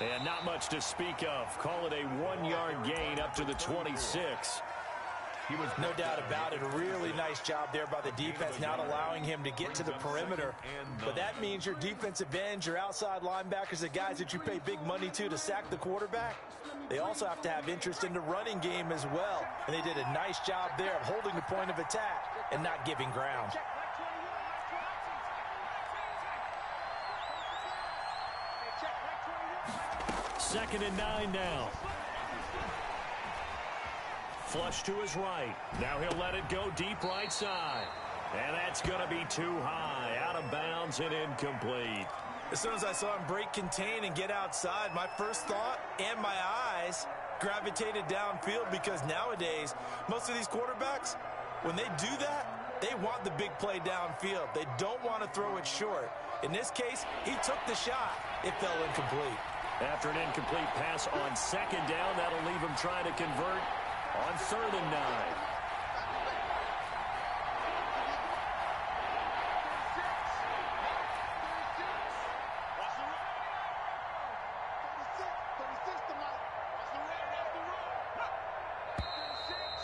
And not much to speak of. Call it a 1-yard gain up to the 26. No doubt about it. A really nice job there by the defense, not allowing him to get to the perimeter. But that means your defensive ends, your outside linebackers, the guys that you pay big money to sack the quarterback, they also have to have interest in the running game as well. And they did a nice job there of holding the point of attack and not giving ground. Second and 9 now. Flush to his right. Now he'll let it go deep right side. And that's going to be too high. Out of bounds and incomplete. As soon as I saw him break contain and get outside, my first thought and my eyes gravitated downfield, because nowadays, most of these quarterbacks, when they do that, they want the big play downfield. They don't want to throw it short. In this case, he took the shot. It fell incomplete. After an incomplete pass on second down, that'll leave him trying to convert on 3rd and 9.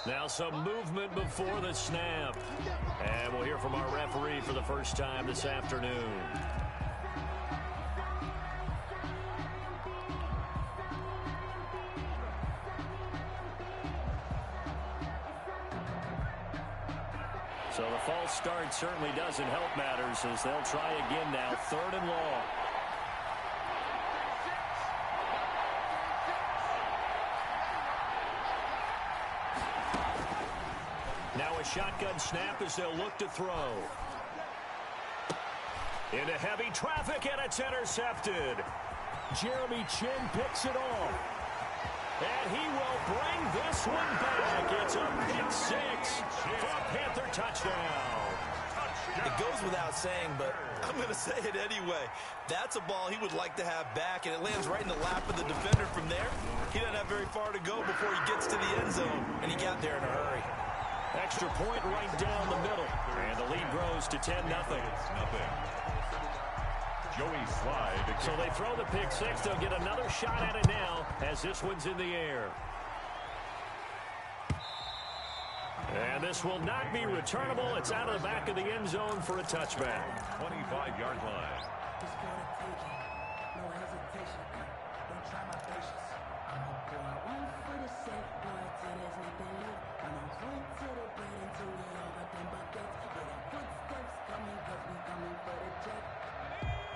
Now some movement before the snap. And we'll hear from our referee for the first time this afternoon. So the false start certainly doesn't help matters, as they'll try again now, 3rd and long. Now a shotgun snap as they'll look to throw. Into heavy traffic, and it's intercepted. Jeremy Chinn picks it off. And he will bring this one back. It's a pick 6 for a Panther touchdown. It goes without saying, but I'm going to say it anyway. That's a ball he would like to have back, and it lands right in the lap of the defender from there. He doesn't have very far to go before he gets to the end zone, and he got there in a hurry. Extra point right down the middle, and the lead grows to 10-0. Joey Slide. So they throw the pick 6. They'll get another shot at it now as this one's in the air. And this will not be returnable. It's out of the back of the end zone for a touchback. 25-yard line.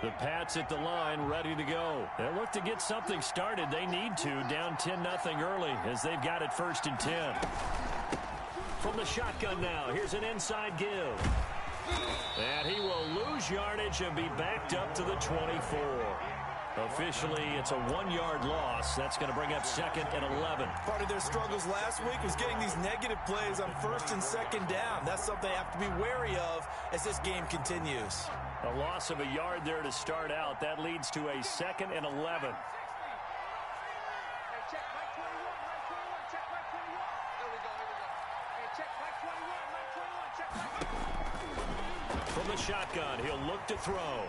The Pats at the line, ready to go. They'll look to get something started. They need to, down 10-0 early, as they've got it 1st and 10. From the shotgun now, here's an inside give. And he will lose yardage and be backed up to the 24. Officially, it's a 1-yard loss. That's going to bring up 2nd and 11. Part of their struggles last week was getting these negative plays on 1st and 2nd down. That's something they have to be wary of as this game continues. A loss of a yard there to start out. That leads to a 2nd and 11. From the shotgun, he'll look to throw.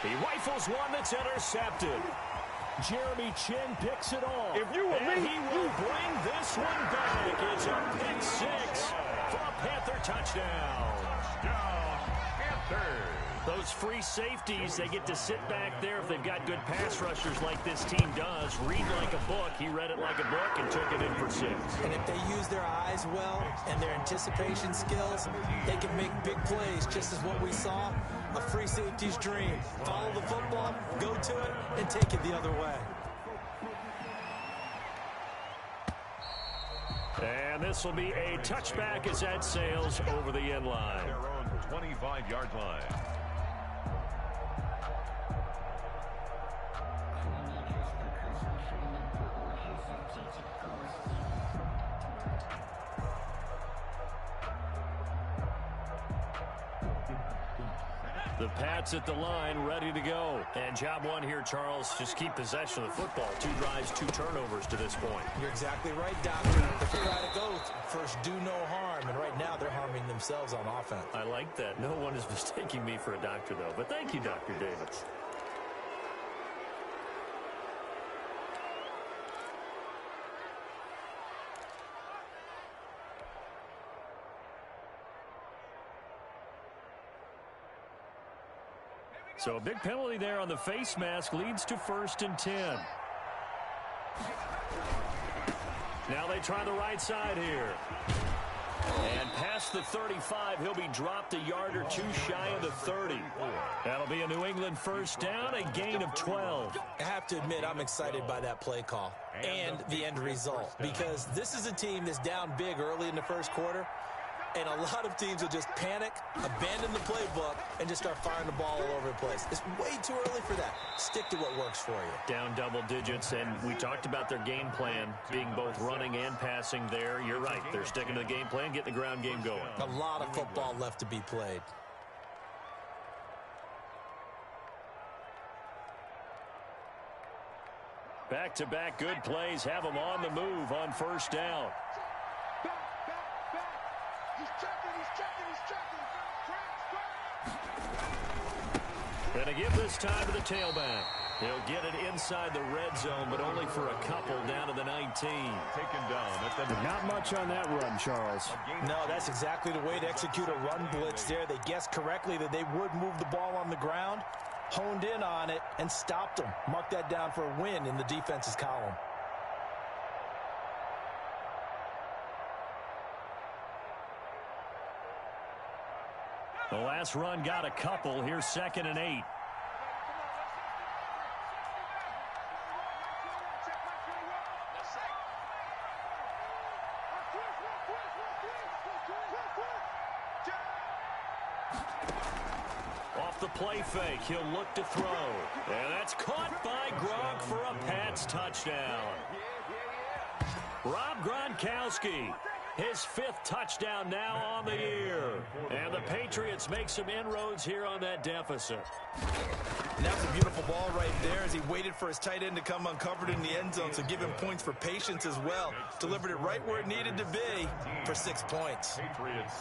He rifles one that's intercepted. Jeremy Chinn picks it off. If you were me, he will bring this one back. It's a pick 6 for a Panther touchdown. Those free safeties, they get to sit back there if they've got good pass rushers like this team does. Read like a book. He read it like a book and took it in for 6. And if they use their eyes well and their anticipation skills, they can make big plays, just as what we saw. A free safety's dream. Follow the football, go to it, and take it the other way. And this will be a touchback as that sails over the end line. Their own 25-yard line. The Pats at the line, ready to go. And job one here, Charles, just keep possession of the football. 2 drives, 2 turnovers to this point. You're exactly right, Doctor. The Piratic Oath, first do no harm. And right now they're harming themselves on offense. I like that. No one is mistaking me for a doctor, though. But thank you, Dr. Davis. So a big penalty there on the face mask leads to 1st and 10. Now they try the right side here. And past the 35, he'll be dropped a yard or two shy of the 30. That'll be a New England first down, a gain of 12. I have to admit, I'm excited by that play call and the end result, because this is a team that's down big early in the first quarter, and a lot of teams will just panic, abandon the playbook, and just start firing the ball all over the place. It's way too early for that. Stick to what works for you. Down double digits, and we talked about their game plan being both running and passing there. You're right. They're sticking to the game plan, getting the ground game going. A lot of football left to be played. Back-to-back good plays have them on the move on first down. Gonna give this time to the tailback. He'll get it inside the red zone, but only for a couple down to the 19. Taken down at the Not much on that run, Charles. No, that's exactly the way to execute a run blitz there. They guessed correctly that they would move the ball on the ground, honed in on it, and stopped them. Mark that down for a win in the defense's column. The last run got a couple. Here's 2nd and 8. Off the play fake, he'll look to throw. And that's caught by Gronk for a Pats touchdown. Rob Gronkowski, his 5th touchdown now on the year. And the Patriots make some inroads here on that deficit. And that's a beautiful ball right there as he waited for his tight end to come uncovered in the end zone, so give him points for patience as well. Delivered it right where it needed to be for 6 points.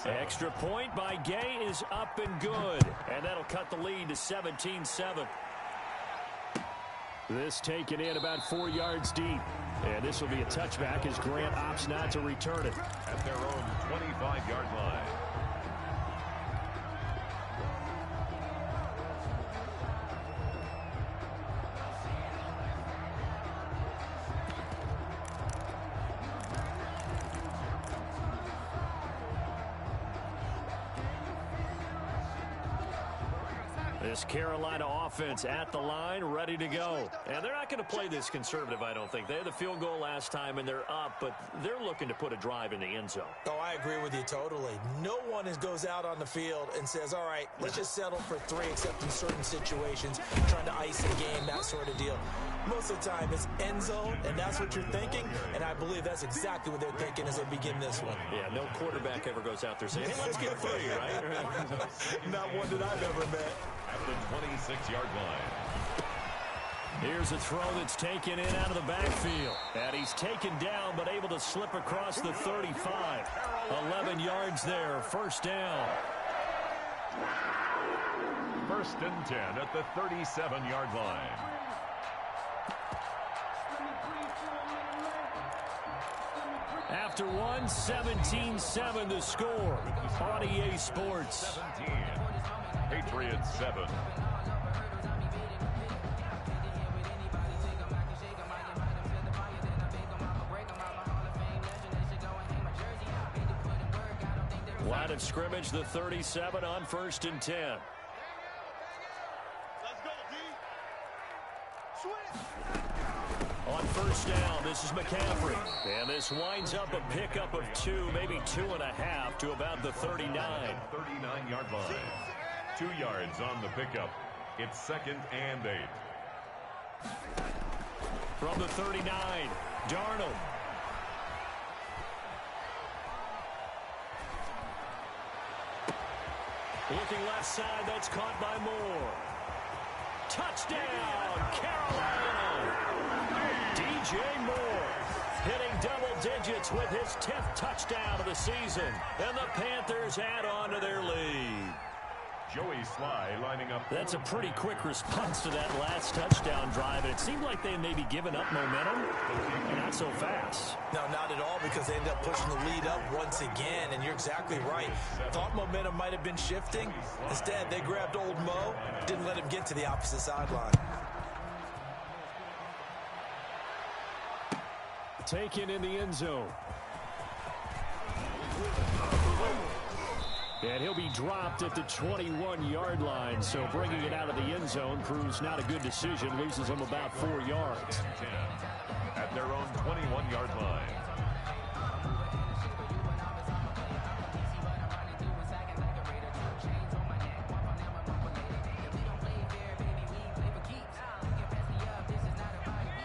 Extra point by Gay is up and good. And that'll cut the lead to 17-7. This taken in about 4 yards deep. And this will be a touchback as Grant opts not to return it. at their own 25-yard line. This Carolina offense at the line, ready to go. And they're not going to play this conservative, I don't think. They had the field goal last time, and they're up, but they're looking to put a drive in the end zone. Oh, I agree with you totally. No one goes out on the field and says, all right, let's just settle for 3, except in certain situations, trying to ice a game, that sort of deal. Most of the time, it's end zone, and that's what you're thinking, and I believe that's exactly what they're thinking as they begin this one. Yeah, no quarterback ever goes out there saying, hey, let's get 3, right? Not one that I've ever met. At the 26-yard line. Here's a throw that's taken in out of the backfield. And he's taken down, but able to slip across the 35. 11 yards there, first down. First and 10 at the 37-yard line. After one, 17-7 the score on EA Sports. 17. Patriots 7. Line of scrimmage, the 37 on first and 10. Let's go, D. Switch. On first down, this is McCaffrey. And this winds up a pickup of 2, maybe 2.5 to about the 39. 39-yard line. 2 yards on the pickup. It's 2nd and 8. From the 39, Darnold. Looking left side, that's caught by Moore. Touchdown, Carolina! DJ Moore hitting double digits with his 10th touchdown of the season. And the Panthers add on to their lead. Joey Sly lining up. That's a pretty quick response to that last touchdown drive. And it seemed like they may be giving up momentum, and not so fast. No, not at all, because they ended up pushing the lead up once again. And you're exactly right. Thought momentum might have been shifting. Instead, they grabbed old Mo, didn't let him get to the opposite sideline. Taken in the end zone. And he'll be dropped at the 21-yard line. So bringing it out of the end zone proves not a good decision. Loses him about 4 yards. At their own 21-yard line.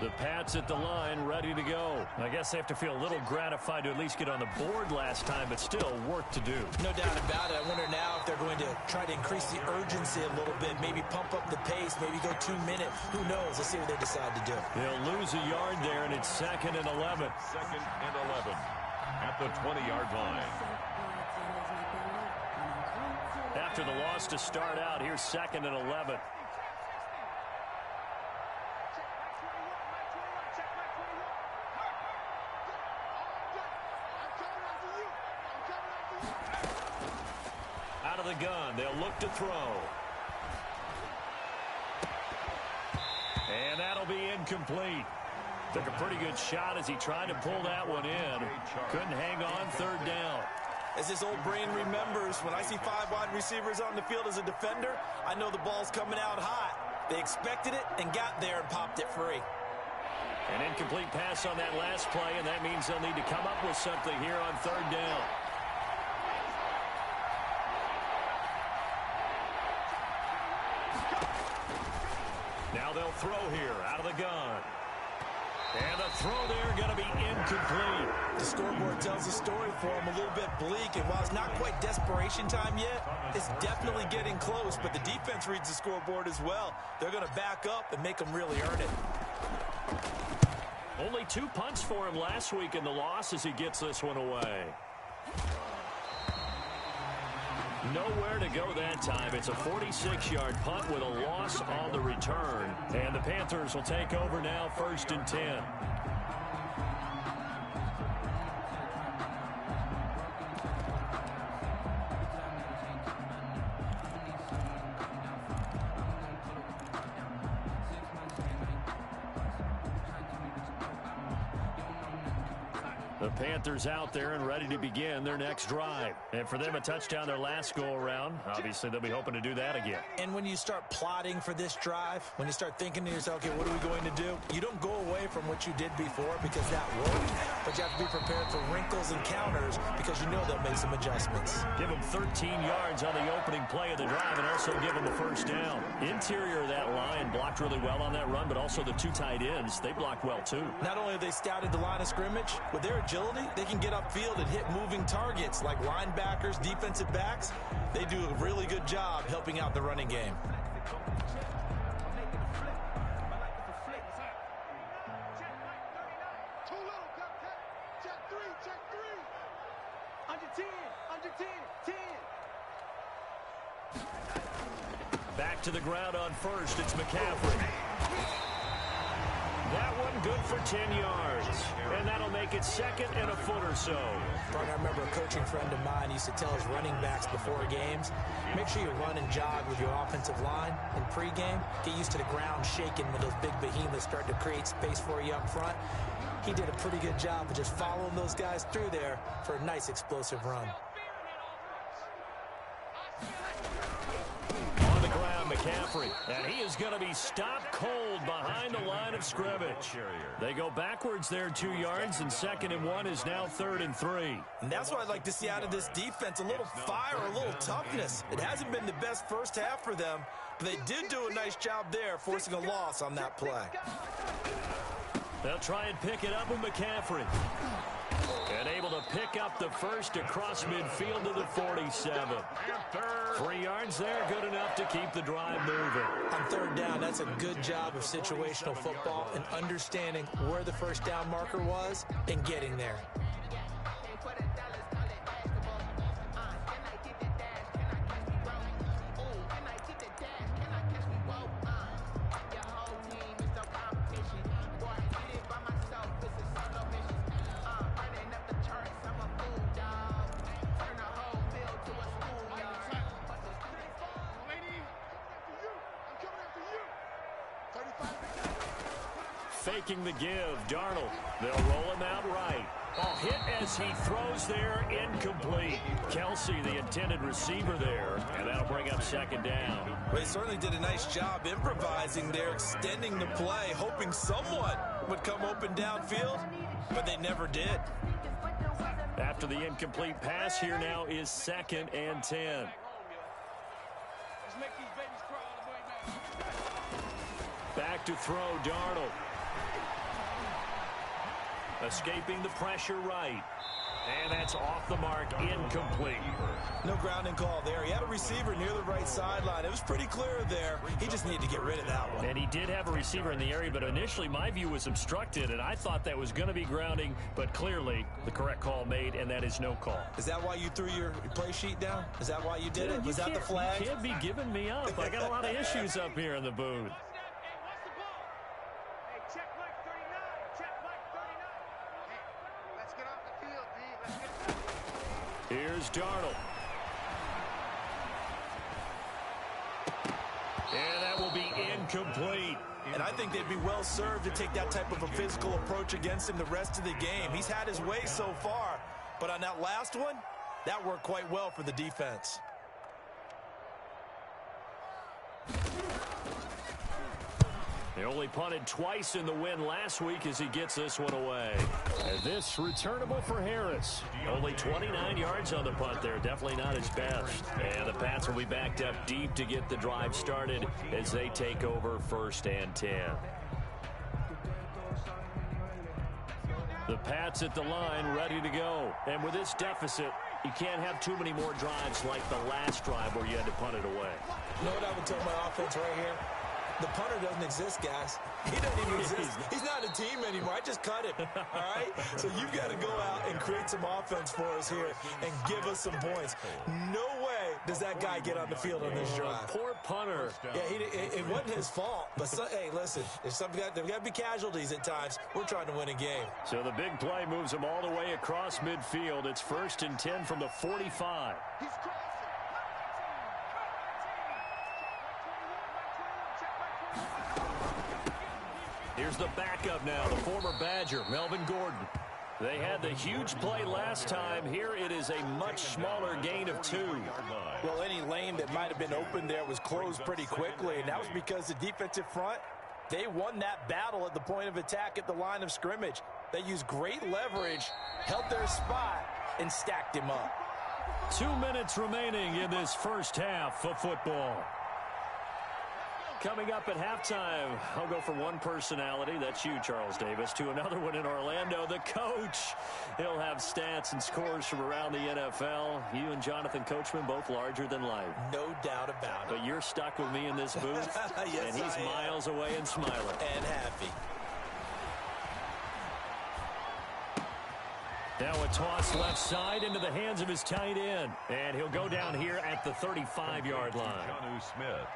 The Pats at the line, ready to go. I guess they have to feel a little gratified to at least get on the board last time, but still work to do. No doubt about it. I wonder now if they're going to try to increase the urgency a little bit, maybe pump up the pace, maybe go 2 minutes. Who knows? Let's see what they decide to do. They'll lose a yard there, and it's 2nd and 11. 2nd and 11 at the 20-yard line. After the loss to start out, here's 2nd and 11. Out of the gun, they'll look to throw. And that'll be incomplete. Took a pretty good shot as he tried to pull that one in. Couldn't hang on, 3rd down. As this old brain remembers, when I see 5 wide receivers on the field as a defender, I know the ball's coming out hot. They expected it and got there and popped it free. An incomplete pass on that last play, and that means they'll need to come up with something here on 3rd down. Now they'll throw here out of the gun. And the throw there going to be incomplete. The scoreboard tells the story for him, a little bit bleak. And while it's not quite desperation time yet, it's definitely getting close. But the defense reads the scoreboard as well. They're going to back up and make them really earn it. Only 2 punts for him last week in the loss as he gets this one away. Nowhere to go that time. It's a 46-yard punt with a loss on the return. And the Panthers will take over now, 1st and 10. The Panthers out there and ready to begin their next drive. And for them, a touchdown their last go-around. Obviously, they'll be hoping to do that again. And when you start plotting for this drive, when you start thinking to yourself, okay, what are we going to do? You don't go away from what you did before because that worked. But you have to be prepared for wrinkles and counters because you know they'll make some adjustments. Give them 13 yards on the opening play of the drive and also give them a 1st down. Interior of that line blocked really well on that run, but also the 2 tight ends, they blocked well too. Not only have they scouted the line of scrimmage, with their agility, they can get upfield and hit moving targets like linebackers, defensive backs. They do a really good job helping out the running game. Back to the ground on 1st. It's McCaffrey. That one good for 10 yards. And that'll make it 2nd and a foot or so. I remember a coaching friend of mine used to tell his running backs before games, make sure you run and jog with your offensive line in pregame. Get used to the ground shaking when those big behemoths start to create space for you up front. He did a pretty good job of just following those guys through there for a nice explosive run. McCaffrey, and he is going to be stopped cold behind the line of scrimmage. They go backwards there 2 yards, and 2nd and 1 is now 3rd and 3. And that's what I'd like to see out of this defense, a little fire, a little toughness. It hasn't been the best first half for them, but they did do a nice job there, forcing a loss on that play. They'll try and pick it up with McCaffrey. And able to pick up the 1st across midfield to the 47. 3 yards there, good enough to keep the drive moving. On 3rd down, that's a good job of situational football and understanding where the 1st down marker was and getting there. faking the give. Darnold, they'll roll him out right. Oh, hit as he throws there, incomplete. Kelsey, the intended receiver there, and that'll bring up second down. Well, he certainly did a nice job improvising there, extending the play, hoping someone would come open downfield, but they never did. After the incomplete pass, here now is 2nd and 10. Back to throw, Darnold. Escaping the pressure right. And that's off the mark, incomplete. No grounding call there. He had a receiver near the right sideline. It was pretty clear there. He just needed to get rid of that one. And he did have a receiver in the area, but initially my view was obstructed, and I thought that was going to be grounding, but clearly the correct call made, and that is no call. Is that why you threw your play sheet down? Is that why you did it? Was that the flag? You can't be giving me up. I got a lot of issues up here in the booth. Here's Darnold. And that will be incomplete. And I think they'd be well served to take that type of a physical approach against him the rest of the game. He's had his way so far, but on that last one, that worked quite well for the defense. They only punted twice in the win last week as he gets this one away. And this returnable for Harris. Only 29 yards on the punt there. Definitely not his best. And the Pats will be backed up deep to get the drive started as they take over 1st and 10. The Pats at the line ready to go. And with this deficit, you can't have too many more drives like the last drive where you had to punt it away. You know what I would tell my offense right here? The punter doesn't exist, guys. He doesn't even exist. He's not a team anymore. I just cut him, all right? So you've got to go out and create some offense for us here and give us some points. No way does that guy get on the field on this drive. Poor punter. Yeah, it wasn't his fault. But, hey, listen, there's got to be casualties at times. We're trying to win a game. So the big play moves him all the way across midfield. It's 1st and 10 from the 45. Here's the backup now, the former Badger, Melvin Gordon. They had the huge play last time. Here it is a much smaller gain of 2. Well, any lane that might have been open there was closed pretty quickly, and that was because the defensive front, they won that battle at the point of attack at the line of scrimmage. They used great leverage, held their spot, and stacked him up. 2 minutes remaining in this first half of football. Coming up at halftime, I'll go from one personality, that's you, Charles Davis, to another one in Orlando, the coach. He'll have stats and scores from around the NFL. You and Jonathan Coachman, both larger than life. No doubt about it. But you're stuck with me in this booth, yes, and he's miles away and smiling. And happy. Now a toss left side into the hands of his tight end. And he'll go down here at the 35-yard line. Jonnu Smith.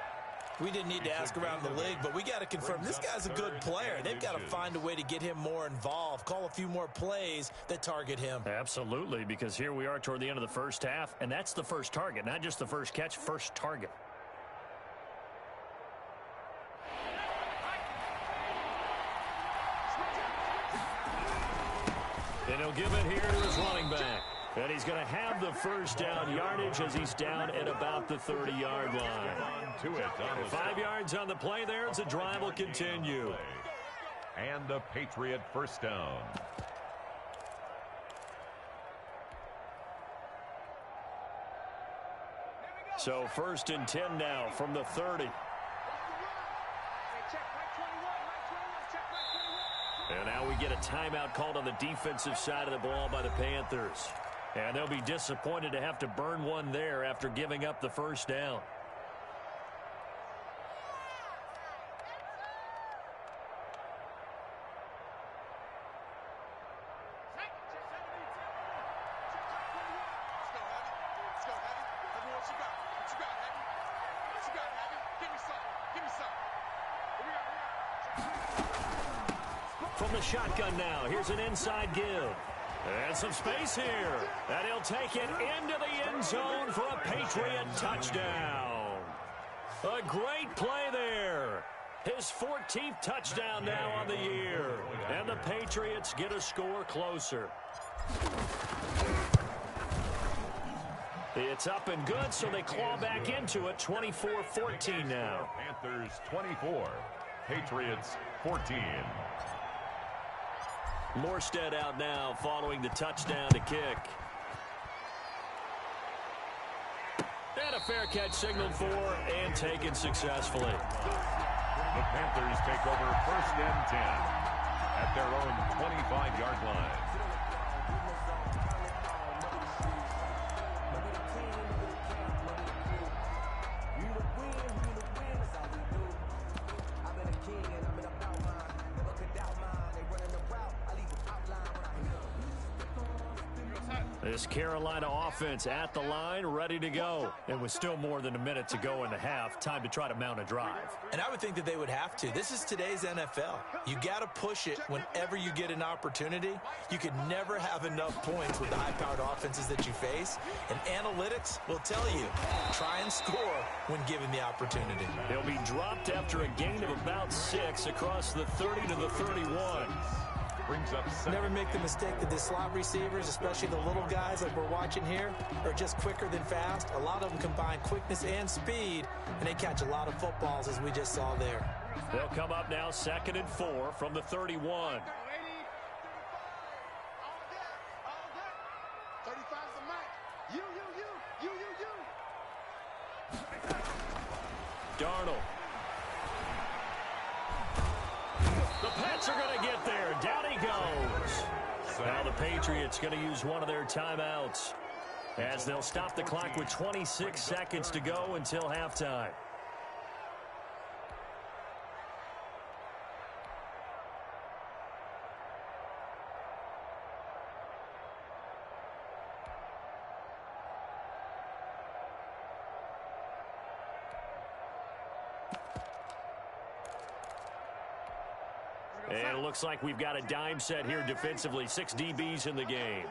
We didn't need to ask around the league, but we got to confirm this guy's a good player. They've got to find a way to get him more involved, call a few more plays that target him. Absolutely, because here we are toward the end of the first half, and that's the first target, not just the first catch, first target. And he'll give it here to his running back. And he's going to have the first down yardage as he's down at about the 30-yard line. 5 yards on the play there as the drive will continue. And the Patriot first down. So 1st and 10 now from the 30. And now we get a timeout called on the defensive side of the ball by the Panthers. And they'll be disappointed to have to burn one there after giving up the first down. From the shotgun now, here's an inside give. And some space here. And he'll take it into the end zone for a Patriot touchdown. A great play there. His 14th touchdown now on the year. And the Patriots get a score closer. It's up and good, so they claw back into it. 24-14 now. Panthers 24, Patriots 14. Morstead out now following the touchdown to kick. And a fair catch signaled for and taken successfully. The Panthers take over 1st and 10 at their own 25-yard line. This Carolina offense at the line, ready to go. And with still more than a minute to go in the half, time to try to mount a drive. And I would think that they would have to. This is today's NFL. You got to push it whenever you get an opportunity. You can never have enough points with the high-powered offenses that you face. And analytics will tell you, try and score when given the opportunity. They'll be dropped after a gain of about 6 across the 30 to the 31. Brings up Never make the mistake that the slot receivers, especially the little guys like we're watching here, are just quicker than fast. A lot of them combine quickness and speed, and they catch a lot of footballs, as we just saw there. They'll come up now 2nd and 4 from the 31. Darnold. The Pats are going to get there. Down he goes. Now the Patriots going to use one of their timeouts as they'll stop the clock with 26 seconds to go until halftime. And it looks like we've got a dime set here defensively. 6 DBs in the game.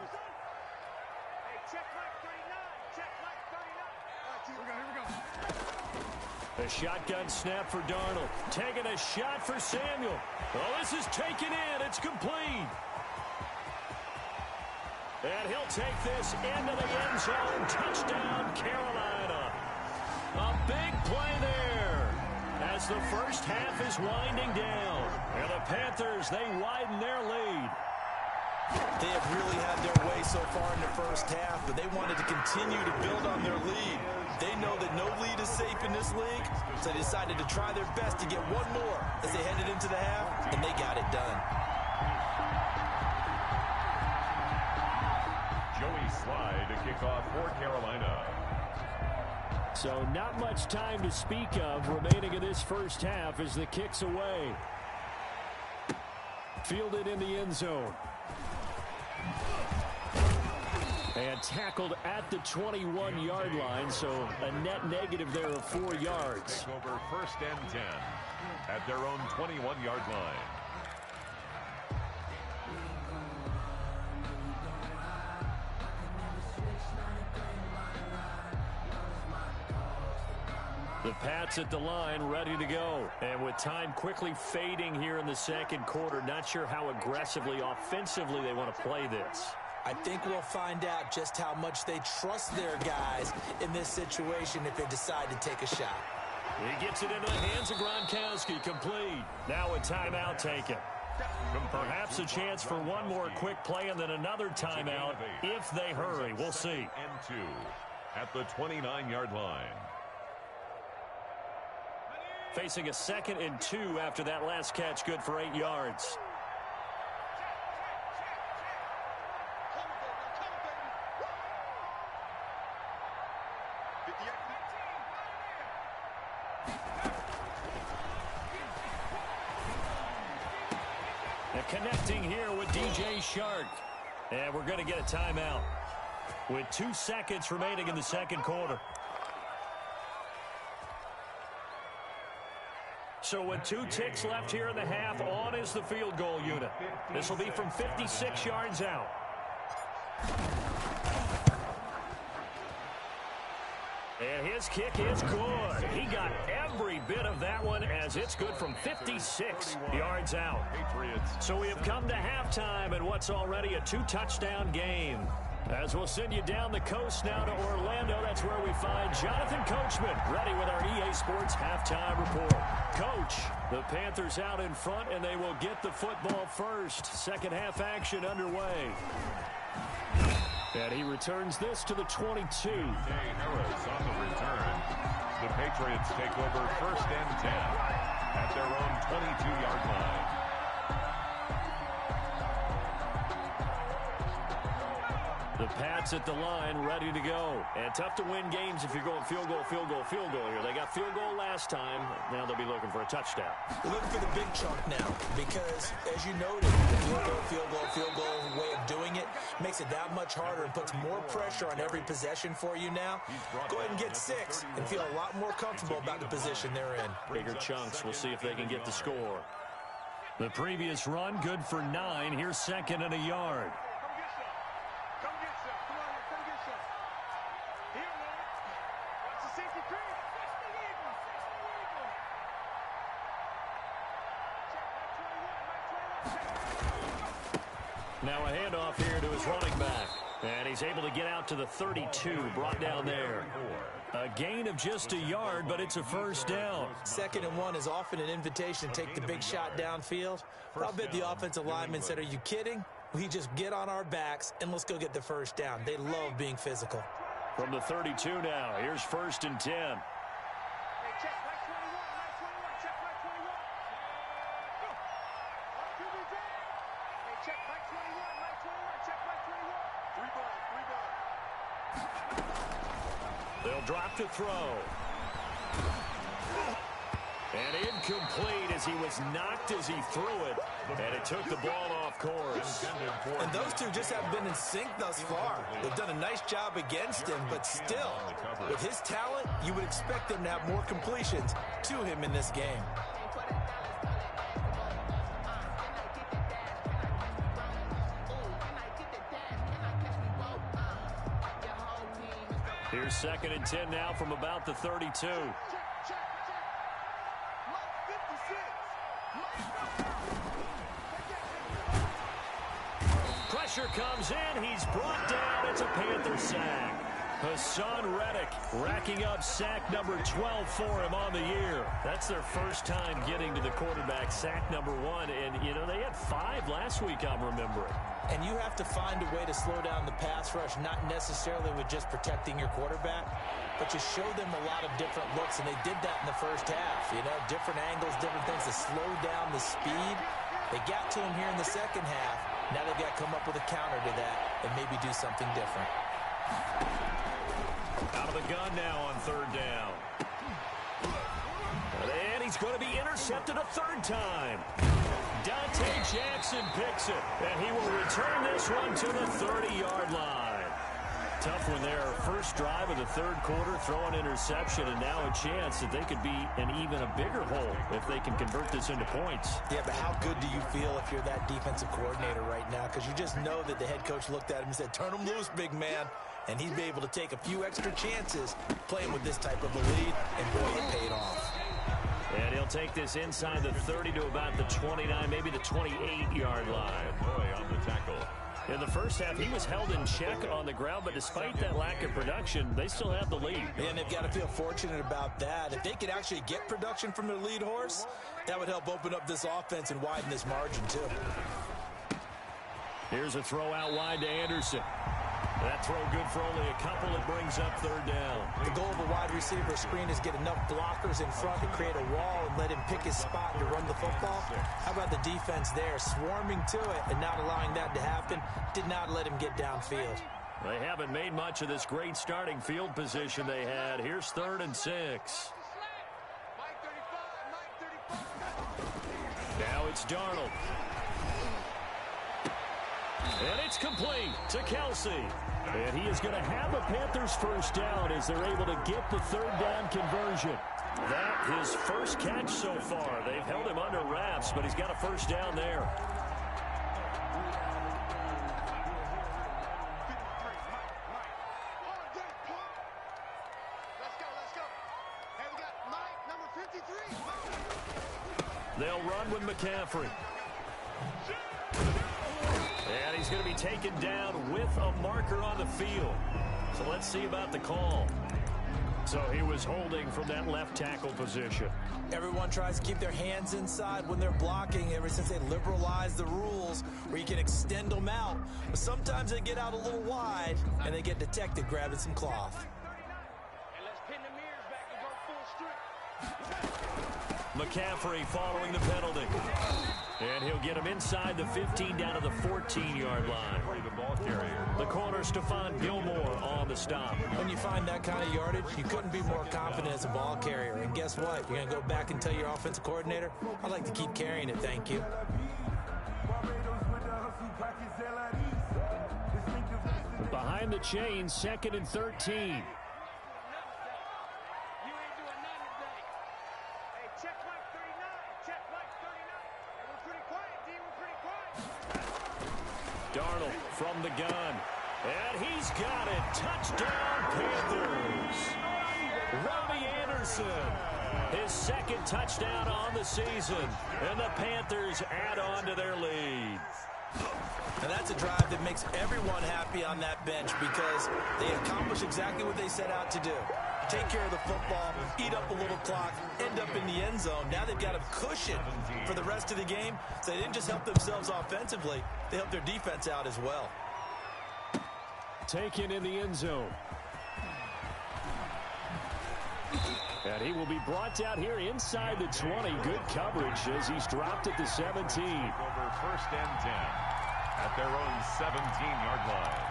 A shotgun snap for Darnold. Taking a shot for Samuel. Oh, this is taken in. It's complete. And he'll take this into the end zone. Touchdown, Carolina. A big play there as the first half is winding down. And the Panthers, they widen their lead. They have really had their way so far in the first half, but they wanted to continue to build on their lead. They know that no lead is safe in this league, so they decided to try their best to get one more as they headed into the half, and they got it done. Joey Slye to kick off for Carolina. So not much time to speak of remaining in this first half as the kick's away. Fielded in the end zone. And tackled at the 21-yard line, so a net negative there of 4 yards. Take over 1st and 10 at their own 21-yard line. The Pats at the line, ready to go. And with time quickly fading here in the second quarter, not sure how aggressively, offensively they want to play this. I think we'll find out just how much they trust their guys in this situation if they decide to take a shot. He gets it into the hands of Gronkowski, complete. Now a timeout taken. Perhaps a chance for one more quick play and then another timeout if they hurry. We'll see. And 2 at the 29-yard line. Facing a 2nd and 2 after that last catch, good for 8 yards. And connecting here with DJ Chark. And we're going to get a timeout with 2 seconds remaining in the second quarter. So with 2 ticks left here in the half, on is the field goal unit. This will be from 56 yards out. And his kick is good. He got every bit of that one as it's good from 56 yards out. So we have come to halftime in what's already a 2-touchdown game. As we'll send you down the coast now to Orlando, that's where we find Jonathan Coachman, ready with our EA Sports halftime report. Coach, the Panthers out in front, and they will get the football first. Second half action underway. And he returns this to the 22. Harris on the return. The Patriots take over first and 10 at their own 22-yard line. The Pats at the line, ready to go. And tough to win games if you're going field goal, field goal, field goal here. They got field goal last time. Now they'll be looking for a touchdown. They're looking for the big chunk now because, as you noted, the field goal way of doing it makes it that much harder and puts more pressure on every possession for you now. Go ahead and get 6 and feel a lot more comfortable about the position they're in. Bigger chunks. We'll see if they can get the score. The previous run, good for 9. Here's second and a yard. Now a handoff here to his running back. And he's able to get out to the 32, brought down there. A gain of just a yard, but it's a first down. 2nd and 1 is often an invitation to take the big shot downfield. I'll bet the offensive lineman said, are you kidding? We just get on our backs and let's go get the first down. They love being physical. From the 32 now, here's first and 10. They'll drop to throw. And incomplete as he was knocked as he threw it. And it took the ball off course. And those two just haven't been in sync thus far. They've done a nice job against him, but still, with his talent, you would expect them to have more completions to him in this game. Here's second and 10 now from about the 32. Pressure comes in. He's brought down. It's a Panther sack. Hassan Reddick racking up sack number 12 for him on the year. That's their first time getting to the quarterback, sack number 1. And, you know, they had 5 last week, I'm remembering. And you have to find a way to slow down the pass rush, not necessarily with just protecting your quarterback, but you show them a lot of different looks, and they did that in the first half. You know, different angles, different things to slow down the speed. They got to him here in the second half. Now they've got to come up with a counter to that and maybe do something different. Out of the gun now on third down. And he's going to be intercepted a third time. Dante Jackson picks it, and he will return this one to the 30-yard line. Tough one there. First drive of the third quarter, throw an interception, and now a chance that they could be in even a bigger hole if they can convert this into points. Yeah, but how good do you feel if you're that defensive coordinator right now? Because you just know that the head coach looked at him and said, turn him loose, big man. And he'd be able to take a few extra chances playing with this type of a lead, and boy, it paid off. And he'll take this inside the 30 to about the 29, maybe the 28-yard line. Boy on the tackle. In the first half, he was held in check on the ground, but despite that lack of production, they still have the lead. And they've got to feel fortunate about that. If they could actually get production from their lead horse, that would help open up this offense and widen this margin, too. Here's a throw out wide to Anderson. That throw good for only a couple. It brings up third down. The goal of a wide receiver screen is get enough blockers in front to create a wall and let him pick his spot to run the football. How about the defense there, swarming to it and not allowing that to happen? Did not let him get downfield. They haven't made much of this great starting field position they had. Here's 3rd and 6. Now it's Darnold. And it's complete to Kelsey. And he is going to have a Panthers first down as they're able to get the third down conversion. That his first catch so far. They've held him under wraps, but he's got a first down there. They'll run with McCaffrey. And he's going to be taken down with a marker on the field. So let's see about the call. So he was holding from that left tackle position. Everyone tries to keep their hands inside when they're blocking ever since they liberalized the rules where you can extend them out. But sometimes they get out a little wide and they get detected grabbing some cloth. McCaffrey following the penalty. And he'll get him inside the 15 down to the 14-yard line. The corner, Stephon Gilmore, on the stop. When you find that kind of yardage, you couldn't be more confident as a ball carrier. And guess what? You're going to go back and tell your offensive coordinator, I'd like to keep carrying it, thank you. Behind the chains, 2nd and 13. Darnold from the gun. And he's got it. Touchdown, Panthers. Robbie Anderson. His 2nd touchdown on the season. And the Panthers add on to their lead. And that's a drive that makes everyone happy on that bench because they accomplish exactly what they set out to do. Take care of the football, eat up a little clock, end up in the end zone. Now they've got a cushion for the rest of the game. So they didn't just help themselves offensively, they helped their defense out as well. Taken in the end zone. And he will be brought down here inside the 20. Good coverage as he's dropped at the 17. Over 1st and 10 at their own 17-yard line.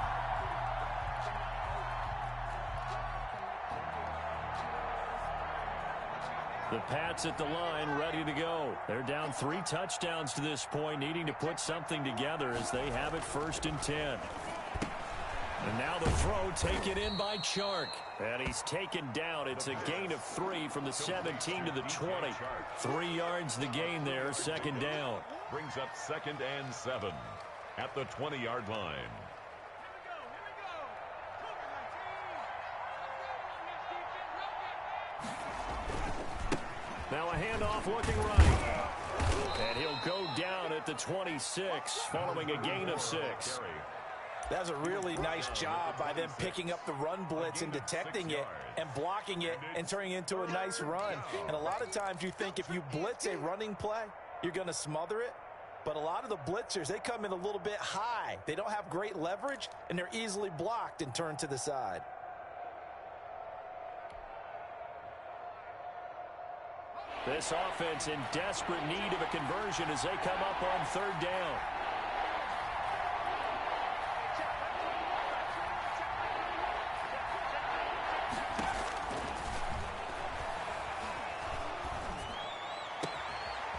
The Pats at the line, ready to go. They're down 3 touchdowns to this point, needing to put something together as they have it 1st and 10. And now the throw taken in by Chark. And he's taken down. It's a gain of 3 from the 17 to the 20. 3 yards the gain there, 2nd down. Brings up 2nd and 7 at the 20-yard line. Now a handoff looking right. And he'll go down at the 26 following a gain of 6. That's a really nice job by them picking up the run blitz and detecting it and blocking it and turning it into a nice run. And a lot of times you think if you blitz a running play, you're going to smother it. But a lot of the blitzers, they come in a little bit high. They don't have great leverage, and they're easily blocked and turned to the side. This offense in desperate need of a conversion as they come up on 3rd down.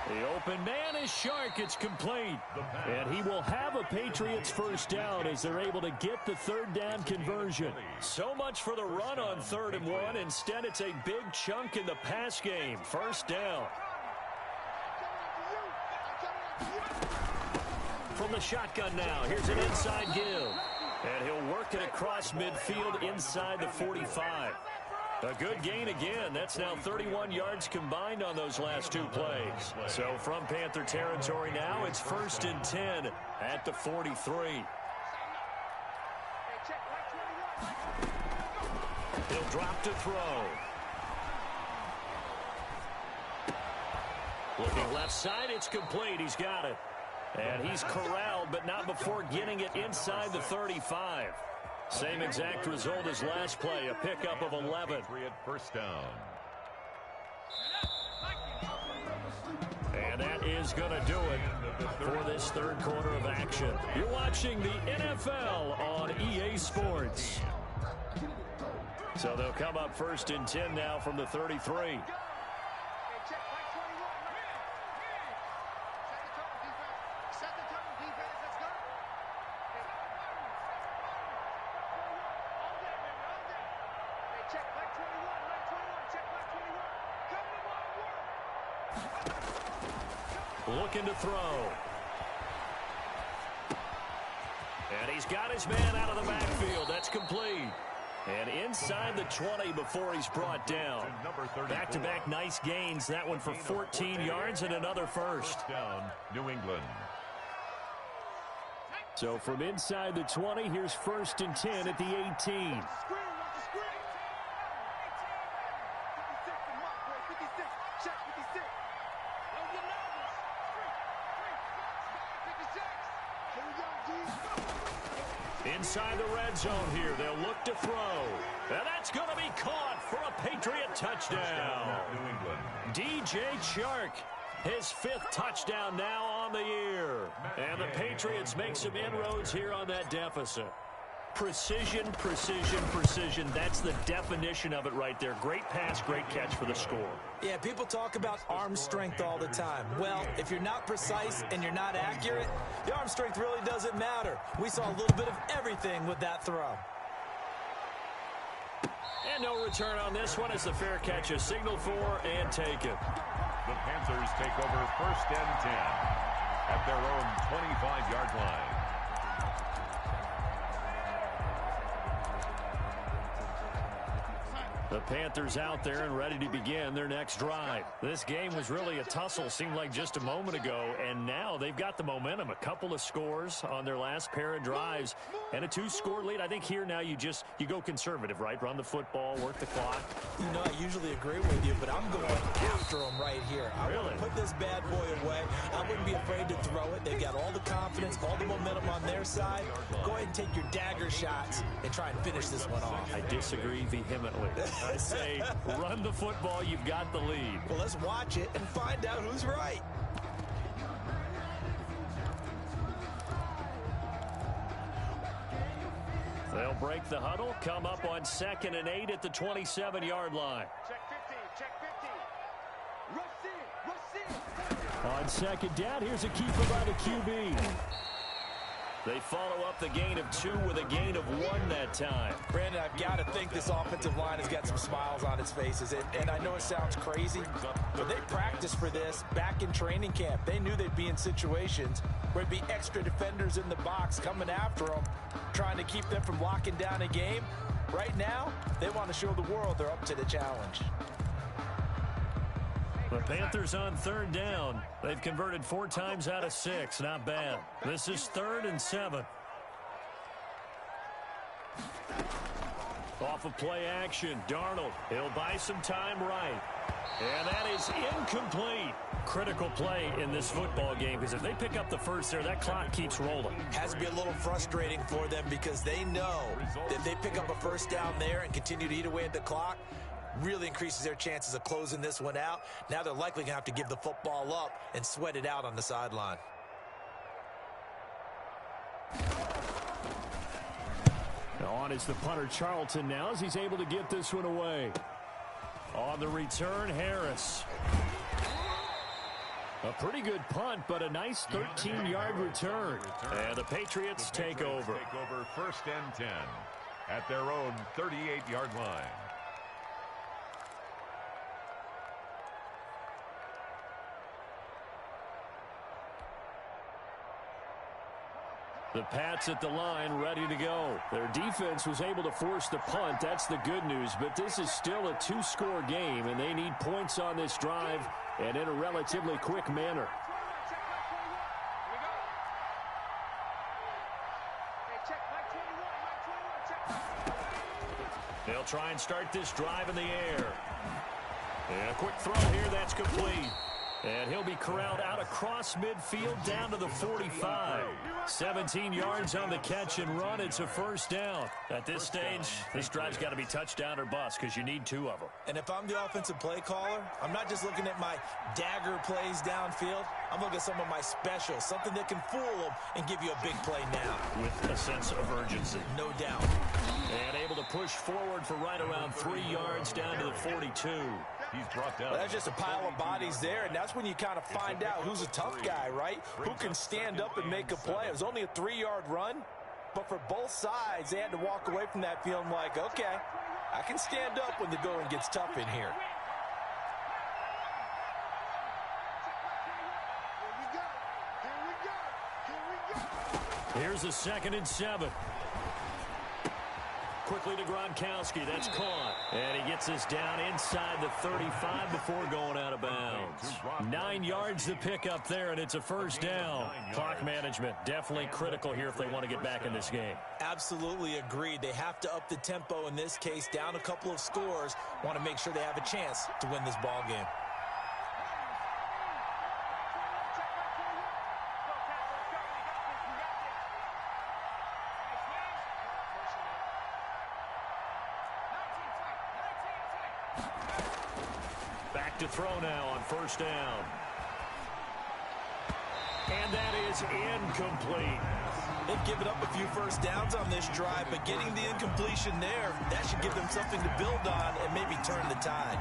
The open man is Chark. It's complete. And he will have a Patriots 1st down as they're able to get the 3rd down conversion. So much for the run on 3rd and 1. Instead, it's a big chunk in the pass game. 1st down. From the shotgun now, here's an inside give. And he'll work it across midfield inside the 45. A good gain again. That's now 31 yards combined on those last 2 plays. So from Panther territory now, it's 1st and 10 at the 43. He'll drop to throw. Looking left side, it's complete. He's got it. And he's corralled, but not before getting it inside the 35. Same exact result as last play, a pickup of 11. Patriot 1st down. And that is going to do it for this 3rd quarter of action. You're watching the NFL on EA Sports. So they'll come up 1st and 10 now from the 33. Looking to throw. And he's got his man out of the backfield. That's complete. And inside the 20 before he's brought down. Back-to-back nice gains. That one for 14 yards and another first. Down, New England. So from inside the 20, here's 1st and 10 at the 18. Inside the red zone here. They'll look to throw. And that's going to be caught for a Patriot touchdown. New England. DJ Chark, his 5th touchdown now on the year. And the Patriots make some inroads here on that deficit. Precision, precision, precision. That's the definition of it right there. Great pass, great catch for the score. Yeah, people talk about arm strength all the time. Well, if you're not precise and you're not accurate, the arm strength really doesn't matter. We saw a little bit of everything with that throw. And no return on this one as the fair catch is signaled for and taken. The Panthers take over 1st and 10 at their own 25-yard line. The Panthers out there and ready to begin their next drive. This game was really a tussle, seemed like just a moment ago, and now they've got the momentum. A couple of scores on their last pair of drives and a 2-score lead. I think here now you go conservative, right? Run the football, work the clock. You know, I usually agree with you, but I'm going after them right here. I want to put this bad boy away. I wouldn't be afraid to throw it. They've got all the confidence, all the momentum on their side. Go ahead and take your dagger shots and try and finish this one off. I disagree vehemently. I say run the football. You've got the lead. Well, let's watch it and find out who's right. They'll break the huddle, come up on 2nd and 8 at the 27-yard line. Check 15, check 15. On 2nd down, here's a keeper by the QB. They follow up the gain of 2 with a gain of 1 that time. Brandon, I've got to think this offensive line has got some smiles on its faces. And I know it sounds crazy, but they practiced for this back in training camp. They knew they'd be in situations where there'd be extra defenders in the box coming after them, trying to keep them from locking down a game. Right now, they want to show the world they're up to the challenge. The Panthers on 3rd down. They've converted 4 times out of 6. Not bad. This is 3rd and 7. Off of play action, Darnold. He'll buy some time right. And that is incomplete. Critical play in this football game because if they pick up the first there, that clock keeps rolling. Has to be a little frustrating for them because they know that if they pick up a 1st down there and continue to eat away at the clock, really increases their chances of closing this one out. Now they're likely going to have to give the football up and sweat it out on the sideline. On is the punter Charlton now as he's able to get this one away. On the return, Harris. A pretty good punt, but a nice 13-yard return. And the Patriots take over. Take over 1st and 10 at their own 38-yard line. The Pats at the line, ready to go. Their defense was able to force the punt. That's the good news. But this is still a 2-score game, and they need points on this drive and in a relatively quick manner. They'll try and start this drive in the air. And a quick throw here, that's complete. And he'll be corralled out across midfield down to the 45. 17 yards on the catch and run. It's a 1st down. At this stage, this drive's got to be touchdown or bust because you need 2 of them. And if I'm the offensive play caller, I'm not just looking at my dagger plays downfield. I'm looking at some of my specials, something that can fool them and give you a big play now. With a sense of urgency. No doubt. And able to push forward for right around 3 yards down to the 42. He's brought down. Well, that's just a pile of bodies there, and that's when you kind of find out who's a tough guy, right? Who can stand up and make a play. It was only a 3-yard run, but for both sides, they had to walk away from that feeling like, okay, I can stand up when the going gets tough in here. Here we go. Here's a 2nd and 7. Quickly to Gronkowski. That's caught. And he gets this down inside the 35 before going out of bounds. 9 yards to pick up there, and it's a first down. Clock management definitely critical here if they want to get back in this game. Absolutely agreed. They have to up the tempo in this case, down a couple of scores. Want to make sure they have a chance to win this ball game. Back to throw now on first down. And that is incomplete. They've given up a few first downs on this drive, but getting the incompletion there, that should give them something to build on and maybe turn the tide.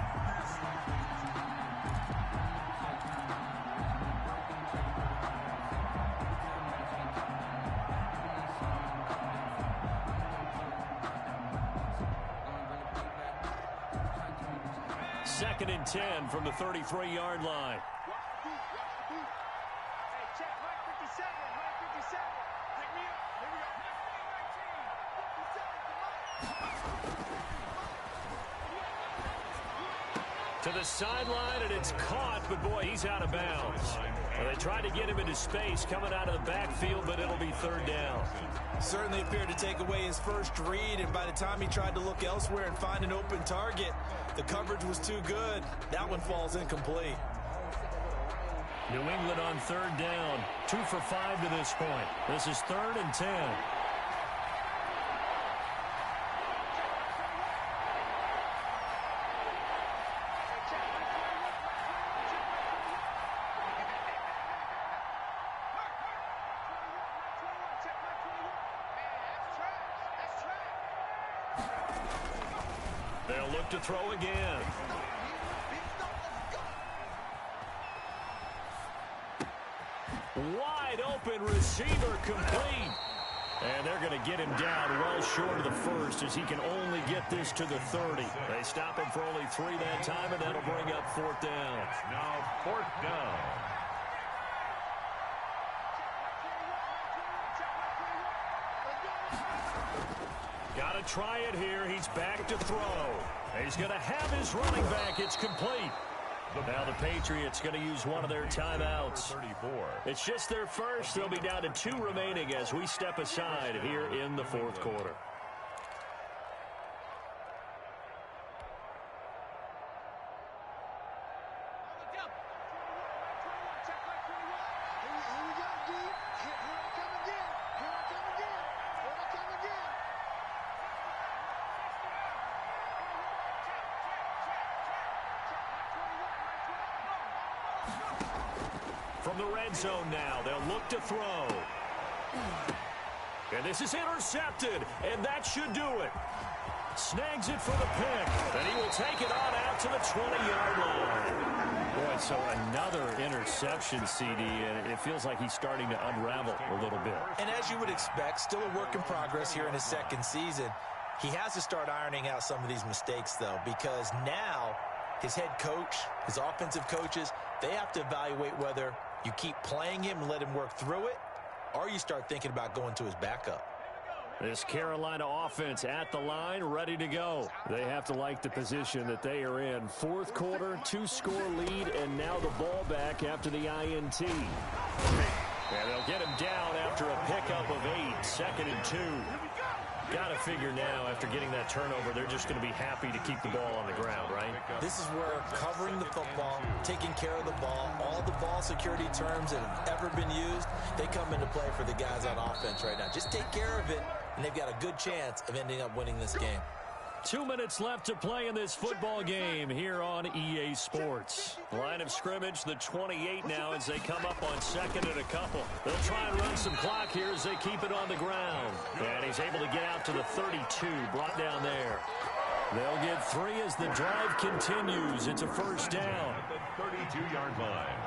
Second and 10 from the 33-yard line. To the sideline, and it's caught, but boy, he's out of bounds. Well, they tried to get him into space coming out of the backfield, but it'll be third down. Certainly appeared to take away his first read, and by the time he tried to look elsewhere and find an open target, the coverage was too good. That one falls incomplete. New England on third down, 2 for 5 to this point. This is 3rd and 10. They'll look to throw again. Wide open receiver complete. And they're going to get him down well short of the first as he can only get this to the 30. They stop him for only 3 that time, and that'll bring up 4th down. Now 4th down. Got to try it here. He's back to throw. He's going to have his running back. It's complete. Now the Patriots going to use one of their timeouts. 34. It's just their first. They'll be down to 2 remaining as we step aside here in the 4th quarter. From the red zone now, they'll look to throw. And this is intercepted, and that should do it. Snags it for the pick, and he will take it on out to the 20-yard line. Boy, so another interception, CD, and it feels like he's starting to unravel a little bit. And as you would expect, still a work in progress here in his second season. He has to start ironing out some of these mistakes, though, because now his head coach, his offensive coaches, they have to evaluate whether you keep playing him and let him work through it, or you start thinking about going to his backup. This Carolina offense at the line, ready to go. They have to like the position that they are in. 4th quarter, 2-score lead, and now the ball back after the INT. And they'll get him down after a pickup of 8, 2nd and 2. Got to figure now, after getting that turnover, they're just going to be happy to keep the ball on the ground, right? This is where covering the football, taking care of the ball, all the ball security terms that have ever been used, they come into play for the guys on offense right now. Just take care of it, and they've got a good chance of ending up winning this game. 2 minutes left to play in this football game here on EA Sports. Line of scrimmage, the 28 now as they come up on 2nd and a couple. They'll try and run some clock here as they keep it on the ground. And he's able to get out to the 32, brought down there. They'll get 3 as the drive continues. It's a first down. At the 32-yard line.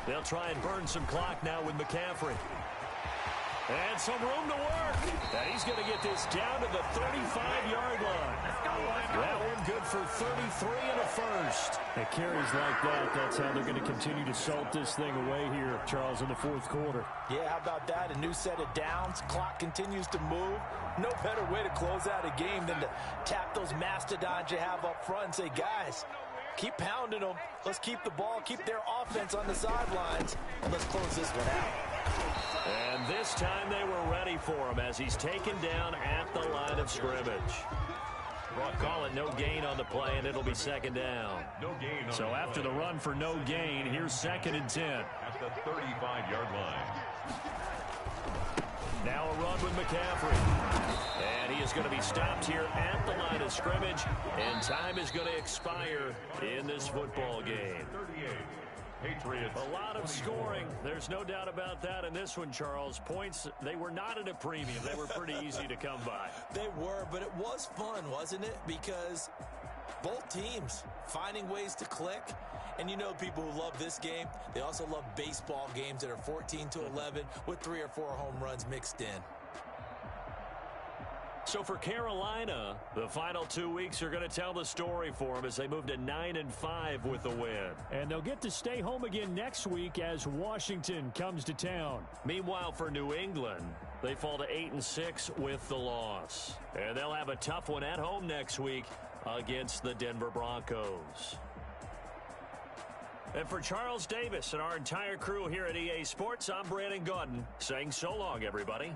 They'll try and burn some clock now with McCaffrey. And some room to work. And he's going to get this down to the 35-yard line. That one good for 33 and a first. At carries like that, that's how they're going to continue to salt this thing away here, Charles, in the fourth quarter. Yeah, how about that? A new set of downs. Clock continues to move. No better way to close out a game than to tap those mastodons you have up front and say, guys, keep pounding them. Let's keep the ball, keep their offense on the sidelines, and let's close this one out. And this time they were ready for him as he's taken down at the line of scrimmage. Call it no gain on the play, and it'll be second down. No gain on So after the run for no gain, here's 2nd and 10. at the 35-yard line. Now a run with McCaffrey. And he is going to be stopped here at the line of scrimmage, and time is going to expire in this football game. 38. Patriots. A lot of scoring. There's no doubt about that in this one, Charles. Points, they were not at a premium. They were pretty easy to come by. They were, but it was fun, wasn't it? Because both teams finding ways to click. And you know people who love this game, they also love baseball games that are 14-11 with 3 or 4 home runs mixed in. So for Carolina, the final 2 weeks are going to tell the story for them as they move to 9-5 with the win. And they'll get to stay home again next week as Washington comes to town. Meanwhile, for New England, they fall to 8-6 with the loss. And they'll have a tough one at home next week against the Denver Broncos. And for Charles Davis and our entire crew here at EA Sports, I'm Brandon Gaudin saying so long, everybody.